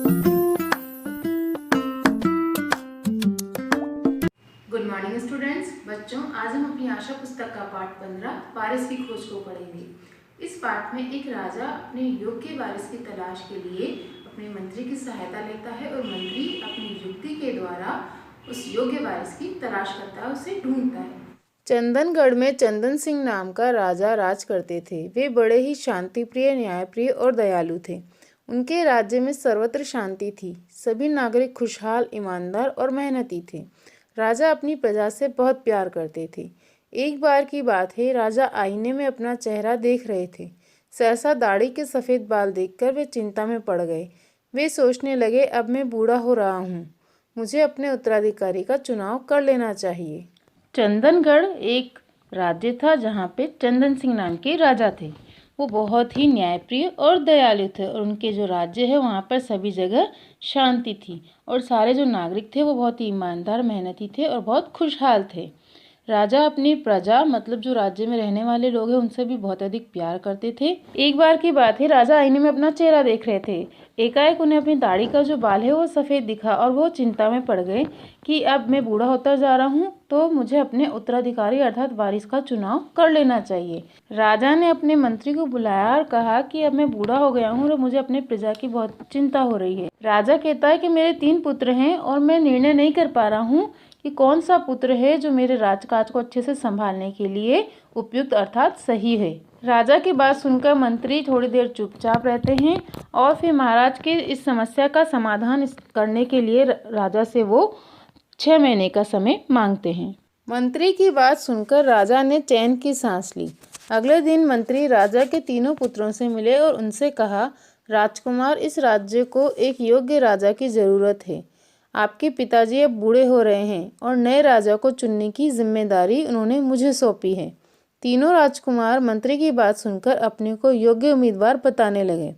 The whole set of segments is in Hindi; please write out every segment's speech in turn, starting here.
Good morning students. बच्चों, आज हम अपनी आशा पुस्तक का पाठ 15 वारिस की खोज को पढ़ेंगे। इस पाठ में एक राजा अपने योग्य वारिस की तलाश के लिए अपने मंत्री की सहायता लेता है और मंत्री अपनी युक्ति के द्वारा उस योग्य वारिस की तलाश करता है, उसे ढूंढता है। चंदनगढ़ में चंदन सिंह नाम का राजा राज करते थे। वे बड़े ही शांतिप्रिय, न्यायप्रिय और दयालु थे। उनके राज्य में सर्वत्र शांति थी। सभी नागरिक खुशहाल, ईमानदार और मेहनती थे। राजा अपनी प्रजा से बहुत प्यार करते थे। एक बार की बात है, राजा आईने में अपना चेहरा देख रहे थे। सहसा दाढ़ी के सफ़ेद बाल देखकर वे चिंता में पड़ गए। वे सोचने लगे, अब मैं बूढ़ा हो रहा हूँ, मुझे अपने उत्तराधिकारी का चुनाव कर लेना चाहिए। चंदनगढ़ एक राज्य था जहाँ पे चंदन सिंह नाम के राजा थे। वो बहुत ही न्यायप्रिय और दयालु थे और उनके जो राज्य है वहाँ पर सभी जगह शांति थी और सारे जो नागरिक थे वो बहुत ही ईमानदार, मेहनती थे और बहुत खुशहाल थे। राजा अपनी प्रजा मतलब जो राज्य में रहने वाले लोग हैं उनसे भी बहुत अधिक प्यार करते थे। एक बार की बात है, राजा आईने में अपना चेहरा देख रहे थे। एकाएक उन्हें अपनी दाढ़ी का जो बाल है वो सफ़ेद दिखा और वो चिंता में पड़ गए कि अब मैं बूढ़ा होता जा रहा हूँ, तो मुझे अपने उत्तराधिकारी अर्थात वारिस का चुनाव कर लेना चाहिए। राजा ने अपने मंत्री को बुलाया और कहा कि अब मैं बूढ़ा हो गया हूँ और मुझे अपने प्रजा की बहुत चिंता हो रही है। राजा कहता है कि मेरे 3 पुत्र हैं और मैं निर्णय नहीं कर पा रहा हूँ कि कौन सा पुत्र है जो मेरे राजकाज को अच्छे से संभालने के लिए उपयुक्त अर्थात सही है। राजा की बात सुनकर मंत्री थोड़ी देर चुपचाप रहते हैं और फिर महाराज की इस समस्या का समाधान करने के लिए राजा से वो 6 महीने का समय मांगते हैं। मंत्री की बात सुनकर राजा ने चैन की सांस ली। अगले दिन मंत्री राजा के 3 पुत्रों से मिले और उनसे कहा, राजकुमार, इस राज्य को एक योग्य राजा की ज़रूरत है। आपके पिताजी अब बूढ़े हो रहे हैं और नए राजा को चुनने की जिम्मेदारी उन्होंने मुझे सौंपी है। तीनों राजकुमार मंत्री की बात सुनकर अपने को योग्य उम्मीदवार बताने लगे।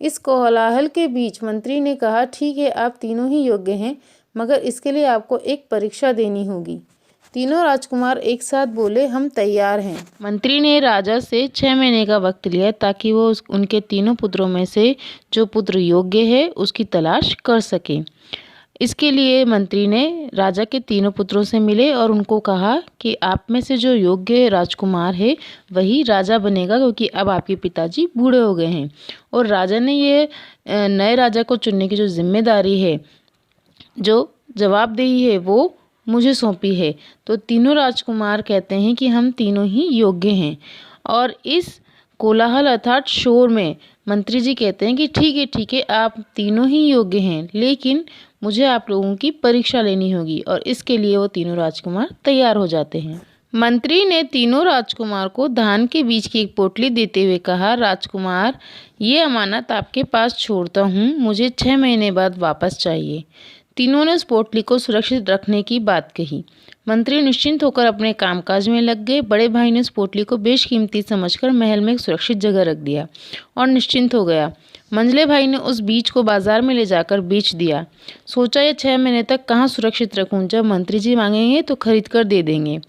इस कोलाहल के बीच मंत्री ने कहा, ठीक है, आप तीनों ही योग्य हैं, मगर इसके लिए आपको एक परीक्षा देनी होगी। तीनों राजकुमार एक साथ बोले, हम तैयार हैं। मंत्री ने राजा से 6 महीने का वक्त लिया ताकि वो उनके 3 पुत्रों में से जो पुत्र योग्य है उसकी तलाश कर सके। इसके लिए मंत्री ने राजा के 3 पुत्रों से मिले और उनको कहा कि आप में से जो योग्य राजकुमार है वही राजा बनेगा, क्योंकि अब आपके पिताजी बूढ़े हो गए हैं और राजा ने ये नए राजा को चुनने की जो जिम्मेदारी है, जो जवाबदेही है, वो मुझे सौंपी है। तो तीनों राजकुमार कहते हैं कि हम तीनों ही योग्य हैं। और इस कोलाहल अर्थात शोर में मंत्री जी कहते हैं कि ठीक है, आप तीनों ही योग्य हैं, लेकिन मुझे आप लोगों की परीक्षा लेनी होगी। और इसके लिए वो तीनों राजकुमार तैयार हो जाते हैं। मंत्री ने तीनों राजकुमार को धान के बीज की एक पोटली देते हुए कहा, राजकुमार, ये अमानत आपके पास छोड़ता हूँ, मुझे 6 महीने बाद वापस चाहिए। तीनों ने उस पोटली को सुरक्षित रखने की बात कही। मंत्री निश्चिंत होकर अपने कामकाज में लग गए। बड़े भाई ने उस पोटली को बेशकीमती समझकर महल में एक सुरक्षित जगह रख दिया और निश्चिंत हो गया। मंझले भाई ने उस बीज को बाजार में ले जाकर बेच दिया। सोचा, ये 6 महीने तक कहाँ सुरक्षित रखूं, जब मंत्री जी मांगेंगे तो खरीद कर दे देंगे।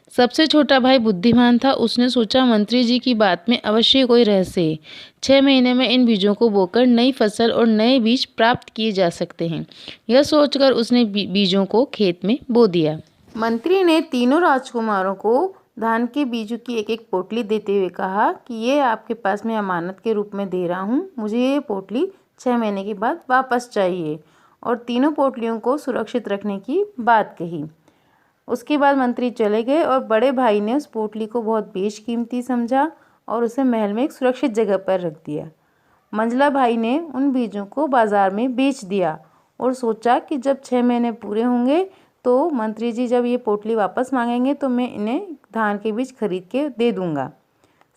सबसे छोटा भाई बुद्धिमान था, उसने सोचा मंत्री जी की बात में अवश्य कोई रहस्य है। 6 महीने में इन बीजों को बोकर नई फसल और नए बीज प्राप्त किए जा सकते हैं। यह सोचकर उसने बीजों को खेत में बो दिया। मंत्री ने तीनों राजकुमारों को धान के बीजों की एक एक पोटली देते हुए कहा कि ये आपके पास मैं अमानत के रूप में दे रहा हूँ, मुझे ये पोटली 6 महीने के बाद वापस चाहिए। और तीनों पोटलियों को सुरक्षित रखने की बात कही। उसके बाद मंत्री चले गए और बड़े भाई ने उस पोटली को बहुत बेशकीमती समझा और उसे महल में एक सुरक्षित जगह पर रख दिया। मंझला भाई ने उन बीजों को बाजार में बेच दिया और सोचा कि जब 6 महीने पूरे होंगे तो मंत्री जी जब ये पोटली वापस मांगेंगे तो मैं इन्हें धान के बीज खरीद के दे दूंगा।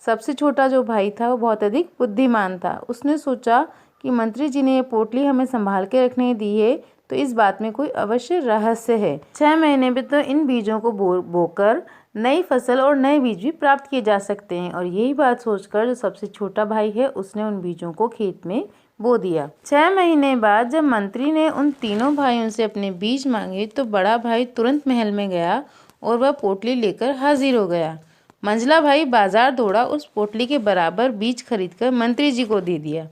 सबसे छोटा जो भाई था वो बहुत अधिक बुद्धिमान था। उसने सोचा कि मंत्री जी ने ये पोटली हमें संभाल के रखने दी है, तो इस बात में कोई अवश्य रहस्य है। 6 महीने में तो इन बीजों को बोकर नई फसल और नए बीज भी प्राप्त किए जा सकते हैं। और यही बात सोचकर जो सबसे छोटा भाई है उसने उन बीजों को खेत में बो दिया। 6 महीने बाद जब मंत्री ने उन तीनों भाइयों से अपने बीज मांगे तो बड़ा भाई तुरंत महल में गया और वह पोटली लेकर हाजिर हो गया। मंझला भाई बाजार दौड़ा, उस पोटली के बराबर बीज खरीदकर मंत्री जी को दे दिया।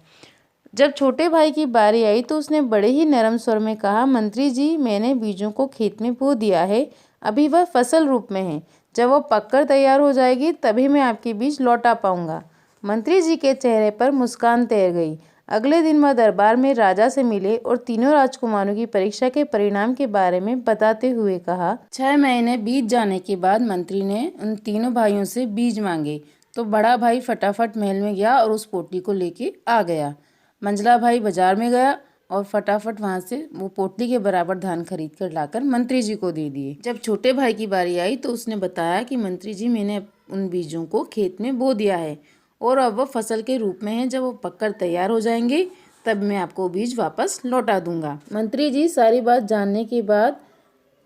जब छोटे भाई की बारी आई तो उसने बड़े ही नरम स्वर में कहा, मंत्री जी, मैंने बीजों को खेत में बो दिया है, अभी वह फसल रूप में है। जब वो पककर तैयार हो जाएगी तभी मैं आपके बीज लौटा पाऊंगा। मंत्री जी के चेहरे पर मुस्कान तैर गई। अगले दिन वह दरबार में राजा से मिले और तीनों राजकुमारों की परीक्षा के परिणाम के बारे में बताते हुए कहा। 6 महीने बीत जाने के बाद मंत्री ने उन तीनों भाइयों से बीज मांगे तो बड़ा भाई फटाफट महल में गया और उस पोटली को लेके आ गया। मंझला भाई बाजार में गया और फटाफट वहां से वो पोटली के बराबर धान खरीद कर लाकर मंत्री जी को दे दिए। जब छोटे भाई की बारी आई तो उसने बताया कि मंत्री जी, मैंने उन बीजों को खेत में बो दिया है और अब वो फसल के रूप में है। जब वो पककर तैयार हो जाएंगे तब मैं आपको बीज वापस लौटा दूंगा। मंत्री जी सारी बात जानने के बाद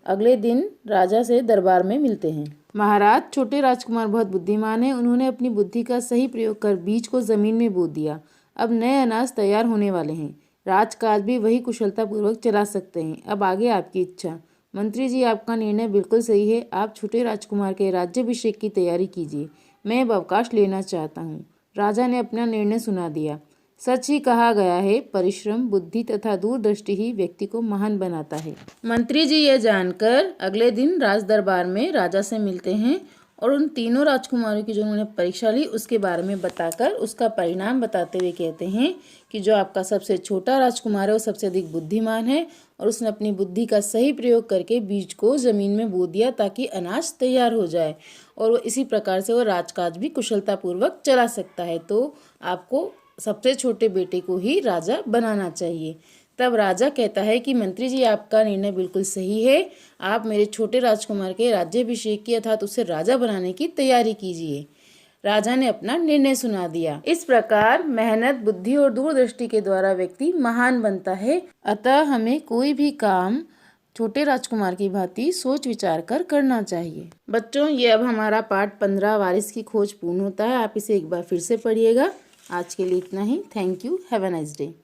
अगले दिन राजा से दरबार में मिलते हैं। महाराज, छोटे राजकुमार बहुत बुद्धिमान हैं। उन्होंने अपनी बुद्धि का सही प्रयोग कर बीज को जमीन में बो दिया। अब नए अनाज तैयार होने वाले हैं। राजकाज भी वही कुशलतापूर्वक चला सकते हैं। अब आगे आपकी इच्छा। मंत्री जी, आपका निर्णय बिल्कुल सही है। आप छोटे राजकुमार के राज्याभिषेक की तैयारी कीजिए। मैं अब अवकाश लेना चाहता हूँ। राजा ने अपना निर्णय सुना दिया। सच ही कहा गया है, परिश्रम, बुद्धि तथा दूरदृष्टि ही व्यक्ति को महान बनाता है। मंत्री जी यह जानकर अगले दिन राज दरबार में राजा से मिलते हैं और उन तीनों राजकुमारों की जो उन्होंने परीक्षा ली उसके बारे में बताकर उसका परिणाम बताते हुए कहते हैं कि जो आपका सबसे छोटा राजकुमार है वो सबसे अधिक बुद्धिमान है और उसने अपनी बुद्धि का सही प्रयोग करके बीज को जमीन में बो दिया ताकि अनाज तैयार हो जाए और वो इसी प्रकार से वो राजकाज भी कुशलतापूर्वक चला सकता है। तो आपको सबसे छोटे बेटे को ही राजा बनाना चाहिए। तब राजा कहता है कि मंत्री जी, आपका निर्णय बिल्कुल सही है। आप मेरे छोटे राजकुमार के राज्याभिषेक की अर्थात उसे राजा बनाने की तैयारी कीजिए। राजा ने अपना निर्णय सुना दिया। इस प्रकार मेहनत, बुद्धि और दूरदृष्टि के द्वारा व्यक्ति महान बनता है। अतः हमें कोई भी काम छोटे राजकुमार की भांति सोच विचार कर करना चाहिए। बच्चों, ये अब हमारा पाठ 15 वारिस की खोज पूर्ण होता है। आप इसे एक बार फिर से पढ़िएगा। आज के लिए इतना ही। Thank you. Have a nice day.